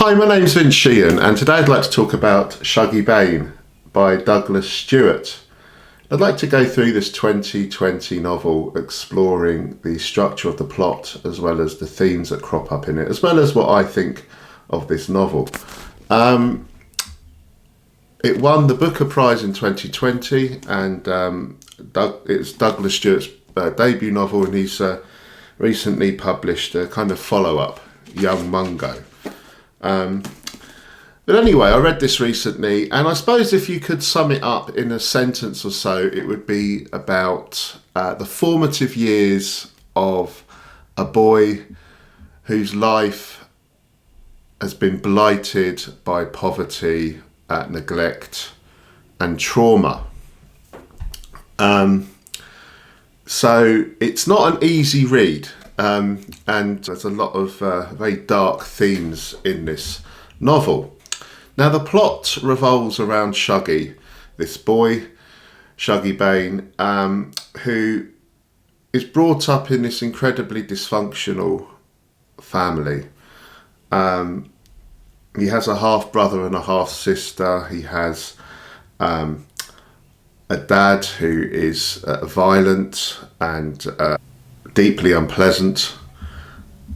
Hi, my name's Sheehan, and today I'd like to talk about Shuggie Bain by Douglas Stuart. I'd like to go through this 2020 novel, exploring the structure of the plot as well as the themes that crop up in it, as well as what I think of this novel. It won the Booker Prize in 2020, and it's Douglas Stuart's debut novel, and he's recently published a kind of follow-up, Young Mungo. But anyway, I read this recently, and I suppose if you could sum it up in a sentence or so, it would be about the formative years of a boy whose life has been blighted by poverty, neglect and trauma. So it's not an easy read, and there's a lot of very dark themes in this novel. Now the plot revolves around Shuggy, this boy, Shuggie Bain, who is brought up in this incredibly dysfunctional family. He has a half brother and a half sister. He has a dad who is violent and deeply unpleasant,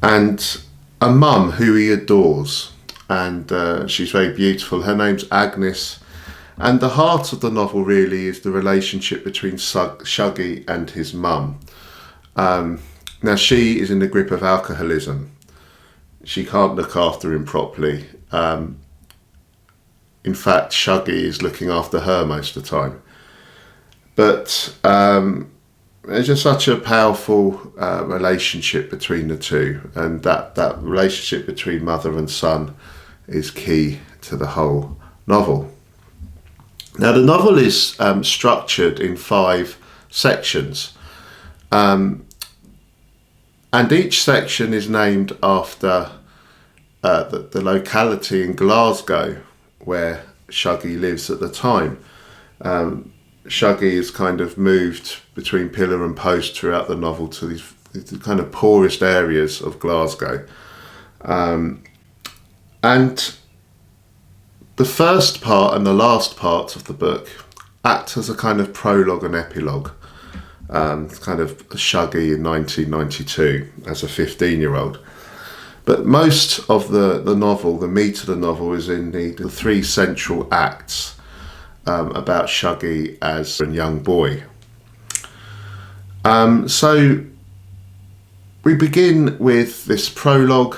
and a mum who he adores, and she's very beautiful. Her name's Agnes, and the heart of the novel really is the relationship between Shuggy and his mum. Now she is in the grip of alcoholism. She can't look after him properly. In fact, Shuggy is looking after her most of the time. But there's just such a powerful relationship between the two, and that relationship between mother and son is key to the whole novel. Now the novel is structured in 5 sections, and each section is named after the locality in Glasgow where Shuggy lives at the time. Shuggy is kind of moved between pillar and post throughout the novel to these kind of poorest areas of Glasgow. And the first part and the last part of the book act as a kind of prologue and epilogue. Kind of Shuggy in 1992 as a 15-year-old. But most of the novel, the meat of the novel, is in the 3 central acts about Shuggy as a young boy. So we begin with this prologue,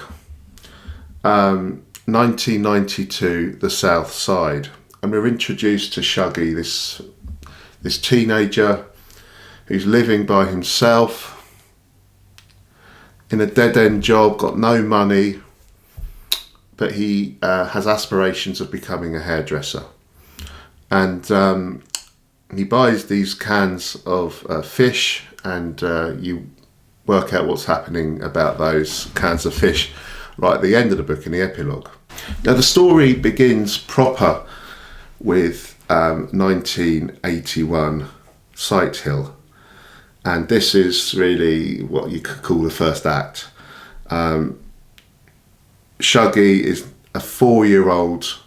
1992, the South Side, and we're introduced to Shuggy, this teenager who's living by himself in a dead-end job, got no money, but he has aspirations of becoming a hairdresser. And he buys these cans of fish, and you work out what's happening about those cans of fish right at the end of the book in the epilogue. Now the story begins proper with 1981 Sighthill, and this is really what you could call the first act. Shuggy is a 4-year-old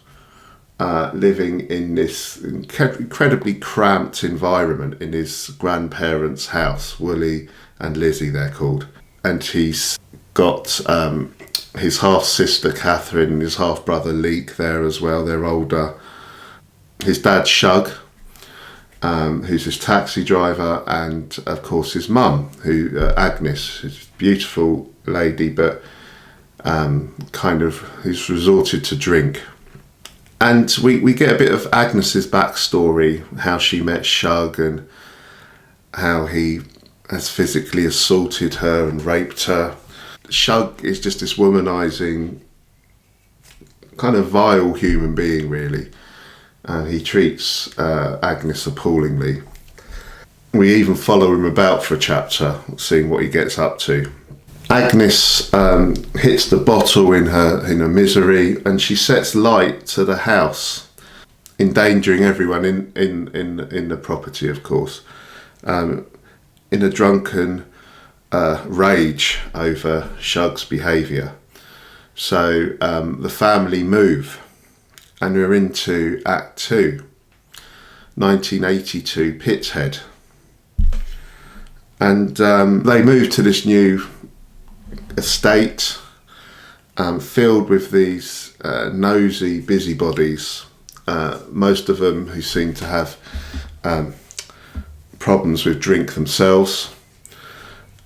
living in this incredibly cramped environment in his grandparents' house, Wooly and Lizzie they're called, and he's got his half-sister Catherine and his half-brother Leek there as well. They're older. His dad Shug, who's his taxi driver, and of course his mum, who Agnes, who's a beautiful lady, but who's resorted to drink. And we get a bit of Agnes's backstory, how she met Shug and how he has physically assaulted her and raped her. Shug is just this womanising, kind of vile human being, really. And he treats Agnes appallingly. We even follow him about for a chapter, seeing what he gets up to. Agnes hits the bottle in her misery, and she sets light to the house, endangering everyone in the property, of course, in a drunken rage over Shug's behaviour. So the family move, and we're into Act 2, 1982, Pitchhead. And they move to this new estate filled with these nosy busybodies, most of them who seem to have problems with drink themselves.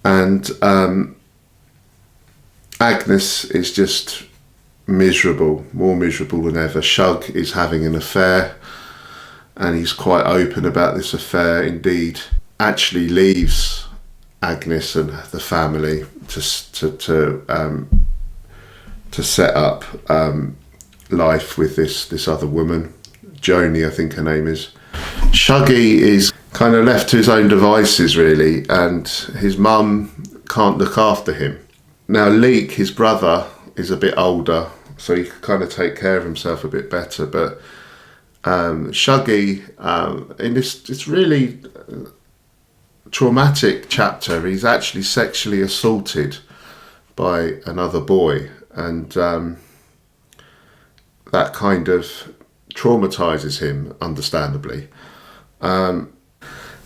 And Agnes is just miserable, more miserable than ever. Shug is having an affair, and he's quite open about this affair. Indeed, actually leaves Agnes and the family to set up life with this other woman, Joni, I think her name is. Shuggy is kind of left to his own devices, really, and his mum can't look after him. Now, Leek, his brother, is a bit older, so he can kind of take care of himself a bit better. But Shuggy, in this really traumatic chapter, he's actually sexually assaulted by another boy, and that kind of traumatizes him, understandably.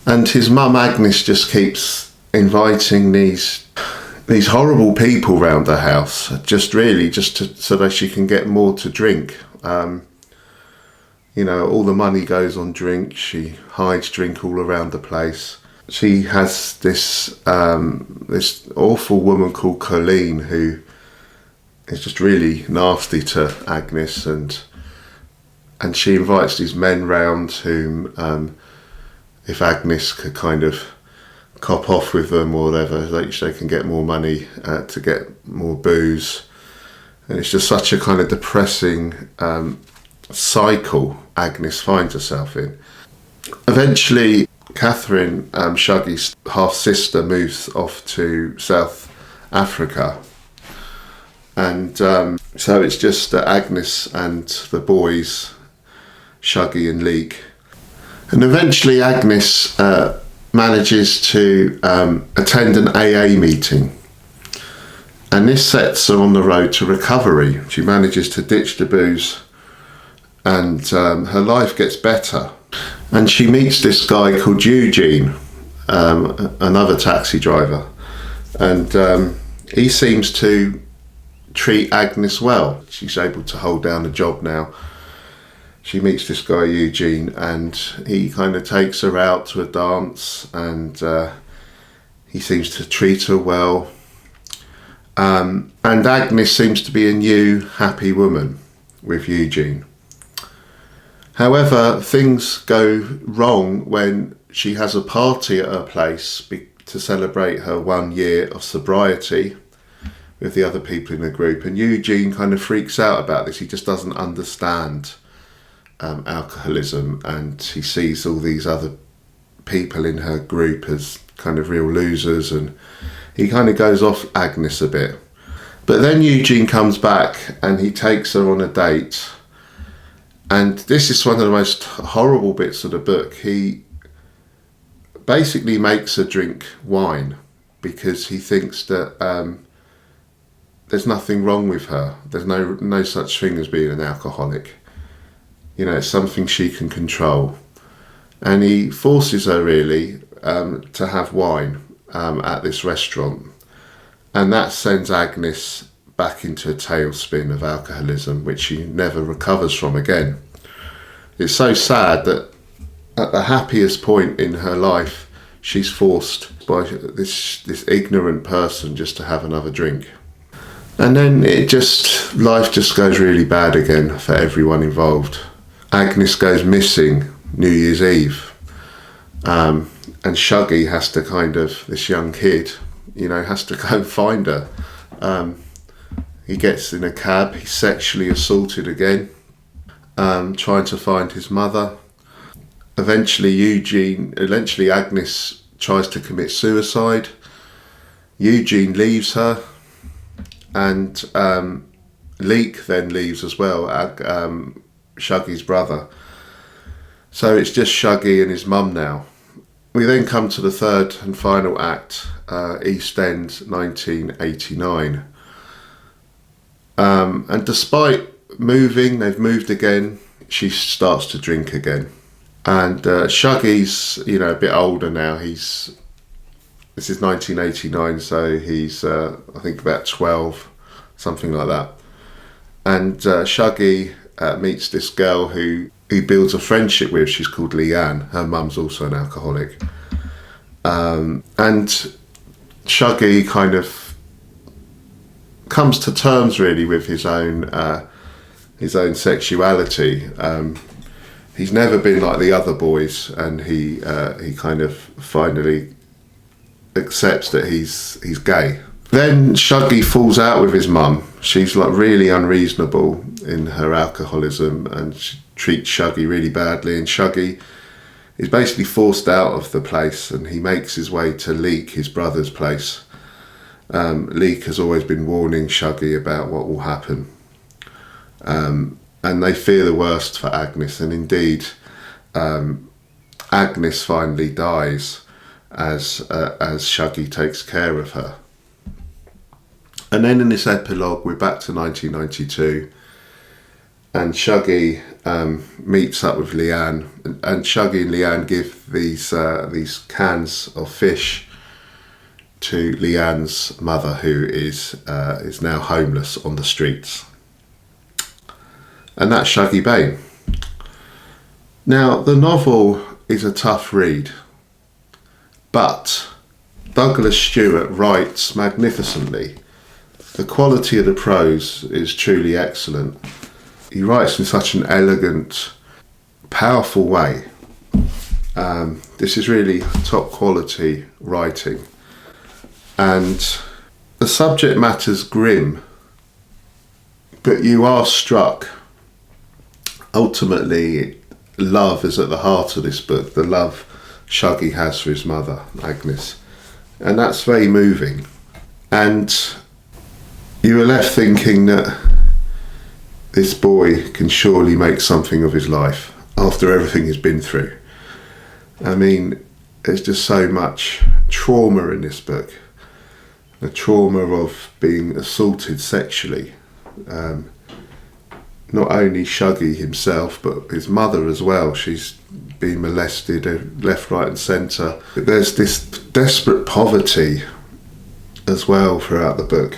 And his mum Agnes just keeps inviting these horrible people round the house, so that she can get more to drink. All the money goes on drink. She hides drink all around the place. She has this awful woman called Colleen, who is just really nasty to Agnes, and she invites these men round whom, if Agnes could kind of cop off with them or whatever, they can get more money to get more booze. And it's just such a kind of depressing cycle Agnes finds herself in. Eventually, Catherine, Shuggy's half-sister, moves off to South Africa. And so it's just Agnes and the boys, Shuggy and Leek. And eventually Agnes manages to attend an AA meeting. And this sets her on the road to recovery. She manages to ditch the booze, and her life gets better. And she meets this guy called Eugene, another taxi driver. And he seems to treat Agnes well. She's able to hold down a job now. She meets this guy Eugene, and he kind of takes her out to a dance, and he seems to treat her well. And Agnes seems to be a new, happy woman with Eugene. However, things go wrong when she has a party at her place to celebrate her 1 year of sobriety with the other people in the group. And Eugene kind of freaks out about this. He just doesn't understand alcoholism, and he sees all these other people in her group as kind of real losers, and he kind of goes off Agnes a bit. But then Eugene comes back and he takes her on a date, and this is one of the most horrible bits of the book. He basically makes her drink wine because he thinks that there's nothing wrong with her. There's no such thing as being an alcoholic. It's something she can control. And he forces her really to have wine at this restaurant. And that sends Agnes back into a tailspin of alcoholism, which she never recovers from again. It's so sad that at the happiest point in her life, she's forced by this ignorant person just to have another drink. And then life just goes really bad again for everyone involved. Agnes goes missing New Year's Eve, and Shuggy has to this young kid, has to go and find her. He gets in a cab, he's sexually assaulted again, trying to find his mother. Eventually Agnes tries to commit suicide. Eugene leaves her, and Leek then leaves as well, Shuggy's brother. So it's just Shuggy and his mum now. We then come to the third and final act, East End, 1989. And despite moving, they've moved again, she starts to drink again. And Shuggy's, a bit older now. This is 1989, so he's, I think, about 12, something like that. And Shuggy meets this girl who he builds a friendship with. She's called Leanne. Her mum's also an alcoholic. And Shuggy kind of comes to terms really with his own sexuality. He's never been like the other boys, and he kind of finally accepts that he's gay. Then Shuggy falls out with his mum. She's like really unreasonable in her alcoholism, and she treats Shuggy really badly, and Shuggy is basically forced out of the place, and he makes his way to Leek, his brother's place. Leek has always been warning Shuggy about what will happen. And they fear the worst for Agnes, and indeed Agnes finally dies as Shuggy takes care of her. And then in this epilogue we're back to 1992, and Shuggy meets up with Leanne, and Shuggy and Leanne give these cans of fish to Leanne's mother, who is now homeless on the streets. And that's Shuggie Bain. Now, the novel is a tough read, but Douglas Stuart writes magnificently. The quality of the prose is truly excellent. He writes in such an elegant, powerful way. This is really top quality writing. And the subject matter's grim, but you are struck. Ultimately, love is at the heart of this book, the love Shuggy has for his mother, Agnes. And that's very moving. And you are left thinking that this boy can surely make something of his life after everything he's been through. I mean, there's just so much trauma in this book. The trauma of being assaulted sexually. Not only Shuggy himself, but his mother as well. She's been molested left, right and centre. There's this desperate poverty as well throughout the book.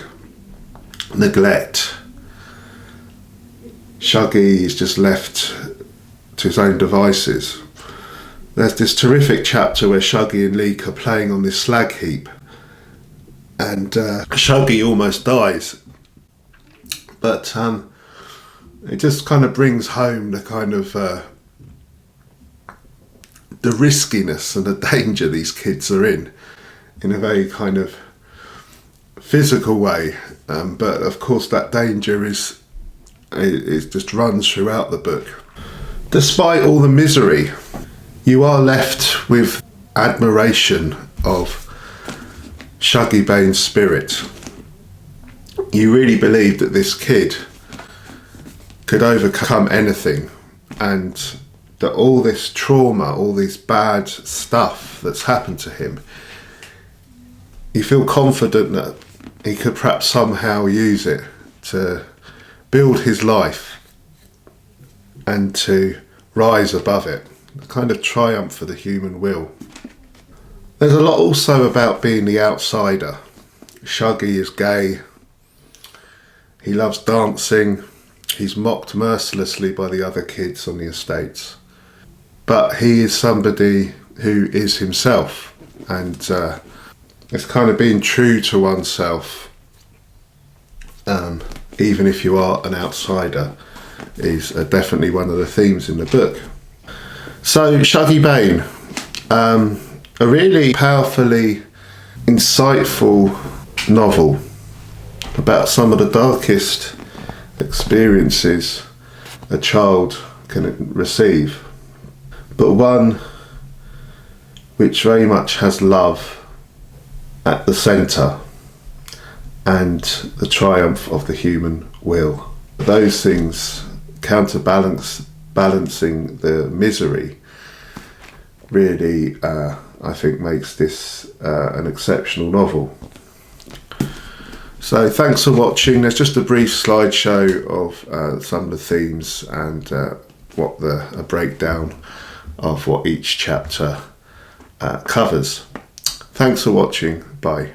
Neglect. Shuggy is just left to his own devices. There's this terrific chapter where Shuggy and Leek are playing on this slag heap, and Shuggy almost dies. But it just kind of brings home the kind of the riskiness and the danger these kids are in a very kind of physical way. But of course that danger is just runs throughout the book. Despite all the misery, you are left with admiration of Shuggie Bain's spirit. You really believe that this kid could overcome anything, and that all this trauma, all this bad stuff that's happened to him, you feel confident that he could perhaps somehow use it to build his life and to rise above it. A kind of triumph for the human will. There's a lot also about being the outsider. Shuggy is gay. He loves dancing. He's mocked mercilessly by the other kids on the estates. But he is somebody who is himself. And it's kind of being true to oneself, even if you are an outsider, is definitely one of the themes in the book. So, Shuggie Bain, a really powerfully insightful novel about some of the darkest experiences a child can receive, but one which very much has love at the centre and the triumph of the human will. Those things balancing the misery really, I think, makes this an exceptional novel. So thanks for watching. There's just a brief slideshow of some of the themes and a breakdown of what each chapter covers. Thanks for watching. Bye.